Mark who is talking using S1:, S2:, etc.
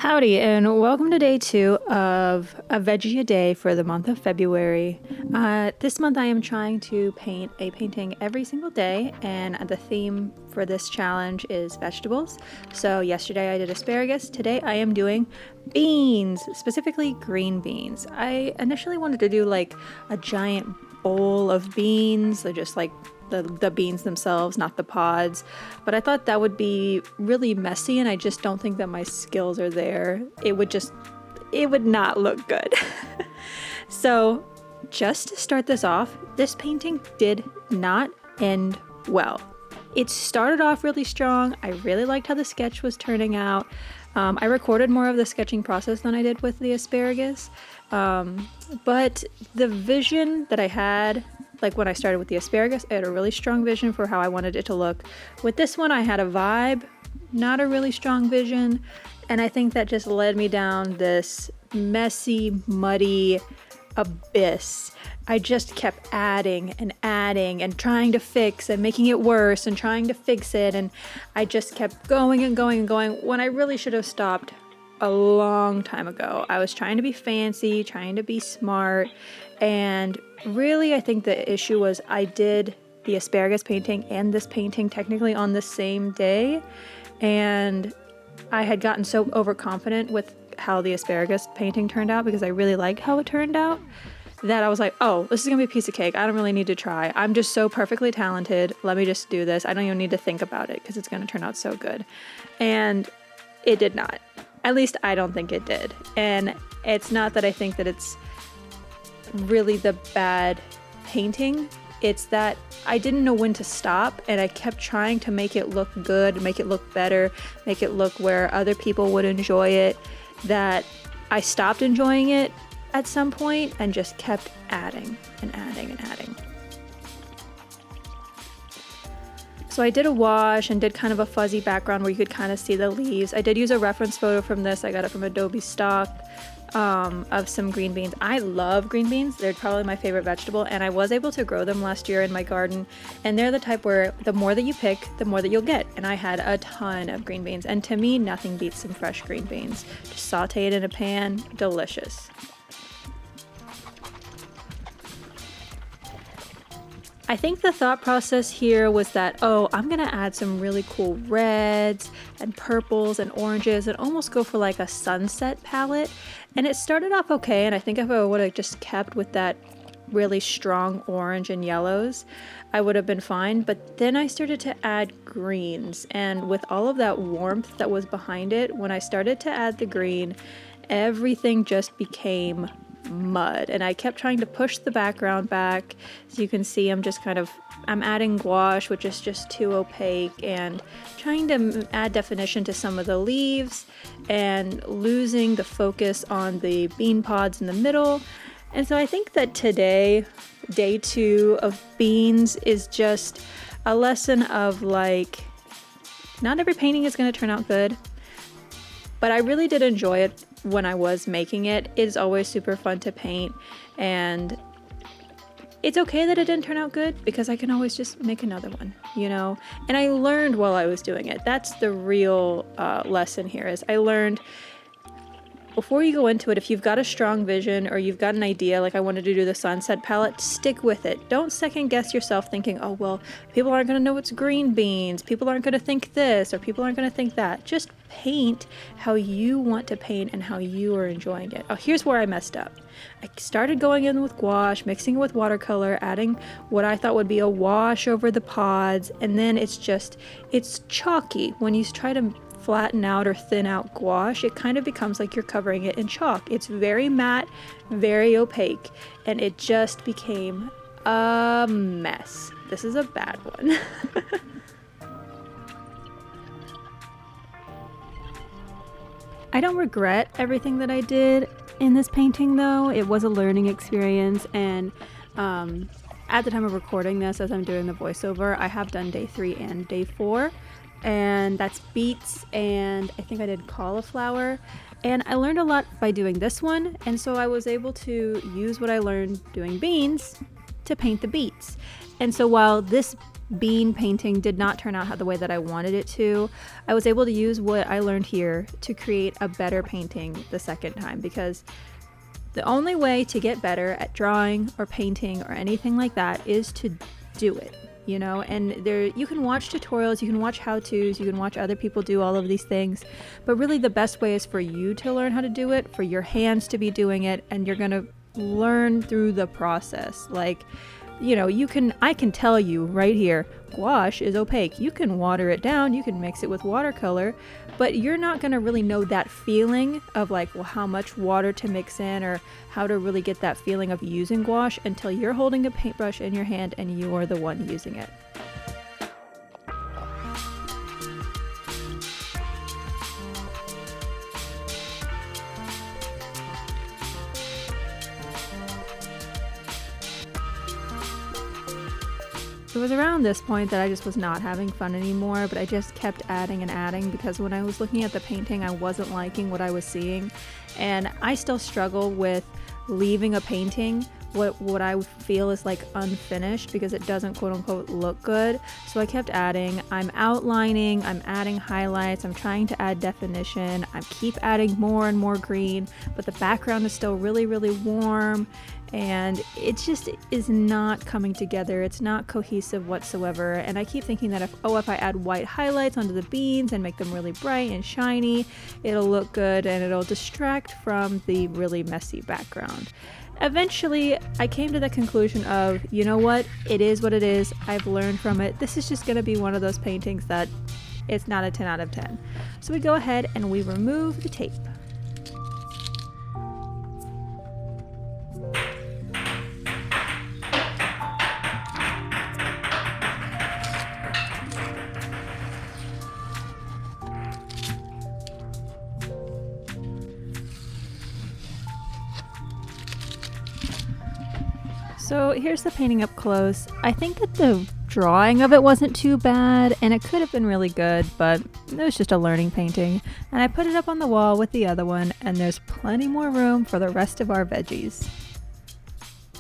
S1: Howdy, and welcome to day 2 of a veggie a day for the month of February. This month I am trying to paint a painting every single day, and the theme for this challenge is vegetables. So yesterday I did asparagus, today I am doing beans, specifically green beans. I initially wanted to do like a giant bowl of beans, so just like the beans themselves, not the pods. But I thought that would be really messy, and I just don't think that my skills are there. It would not look good. So just to start this off, this painting did not end well. It started off really strong. I really liked how the sketch was turning out. I recorded more of the sketching process than I did with the asparagus. But the vision that I had, like when I started with the asparagus, I had a really strong vision for how I wanted it to look. With this one, I had a vibe, not a really strong vision. And I think that just led me down this messy, muddy abyss. I just kept adding and trying to fix and making it worse and trying to fix it. And I just kept going and going and going when I really should have stopped a long time ago. I was trying to be fancy, trying to be smart, and really I think the issue was I did the asparagus painting and this painting technically on the same day, and I had gotten so overconfident with how the asparagus painting turned out because I really liked how it turned out that I was like, oh, this is gonna be a piece of cake. I don't really need to try. I'm just so perfectly talented. Let me just do this. I don't even need to think about it because it's gonna turn out so good. And it did not. At least I don't think it did. And it's not that I think that it's really the bad painting. It's that I didn't know when to stop, and I kept trying to make it look good, make it look better, make it look where other people would enjoy it, that I stopped enjoying it at some point and just kept adding and adding and adding. So I did a wash and did kind of a fuzzy background where you could kind of see the leaves. I did use a reference photo from this. I got it from Adobe stock of some green beans. I love green beans. They're probably my favorite vegetable, and I was able to grow them last year in my garden. And they're the type where the more that you pick, the more that you'll get. And I had a ton of green beans. And to me, nothing beats some fresh green beans. Just saute it in a pan, delicious. I think the thought process here was that, oh, I'm gonna add some really cool reds and purples and oranges and almost go for like a sunset palette. And it started off okay, and I think if I would have just kept with that really strong orange and yellows, I would have been fine. But then I started to add greens, and with all of that warmth that was behind it, when I started to add the green, everything just became mud, and I kept trying to push the background back. As you can see, I'm adding gouache, which is just too opaque, and trying to add definition to some of the leaves and losing the focus on the bean pods in the middle. And so I think that today, day 2 of beans, is just a lesson of like, not every painting is going to turn out good, but I really did enjoy it when I was making it. It's always super fun to paint, and it's okay that it didn't turn out good because I can always just make another one, you know? And I learned while I was doing it. That's the real lesson here, is I learned before you go into it, if you've got a strong vision or you've got an idea, like I wanted to do the sunset palette, stick with it. Don't second guess yourself thinking, oh, well, people aren't going to know it's green beans. People aren't going to think this, or people aren't going to think that. Just paint how you want to paint and how you are enjoying it. Oh, here's where I messed up. I started going in with gouache, mixing it with watercolor, adding what I thought would be a wash over the pods, and then it's chalky. When you try to flatten out or thin out gouache, it kind of becomes like you're covering it in chalk. It's very matte, very opaque, and it just became a mess. This is a bad one. I don't regret everything that I did in this painting, though. It was a learning experience, and at the time of recording this, as I'm doing the voiceover, I have done day 3 and day 4. And that's beets, and I think I did cauliflower, and I learned a lot by doing this one, and so I was able to use what I learned doing beans to paint the beets. And so while this bean painting did not turn out the way that I wanted it to, I was able to use what I learned here to create a better painting the second time, because the only way to get better at drawing or painting or anything like that is to do it, you know. And there, you can watch tutorials, you can watch how-tos, you can watch other people do all of these things, but really the best way is for you to learn how to do it, for your hands to be doing it, and you're gonna learn through the process. Like, you know, I can tell you right here, gouache is opaque. You can water it down, you can mix it with watercolor, but you're not going to really know that feeling of like, well, how much water to mix in or how to really get that feeling of using gouache until you're holding a paintbrush in your hand and you are the one using it. It was around this point that I just was not having fun anymore, but I just kept adding and adding, because when I was looking at the painting, I wasn't liking what I was seeing. And I still struggle with leaving a painting what I feel is like unfinished, because it doesn't quote unquote look good. So I kept adding, I'm outlining, I'm adding highlights, I'm trying to add definition, I keep adding more and more green, but the background is still really, really warm, and it just is not coming together. It's not cohesive whatsoever. And I keep thinking that if I add white highlights onto the beans and make them really bright and shiny, it'll look good and it'll distract from the really messy background. Eventually, I came to the conclusion of, you know what, it is what it is. I've learned from it. This is just going to be one of those paintings that it's not a 10 out of 10. So we go ahead and we remove the tape. So here's the painting up close. I think that the drawing of it wasn't too bad, and it could have been really good, but it was just a learning painting. And I put it up on the wall with the other one, and there's plenty more room for the rest of our veggies.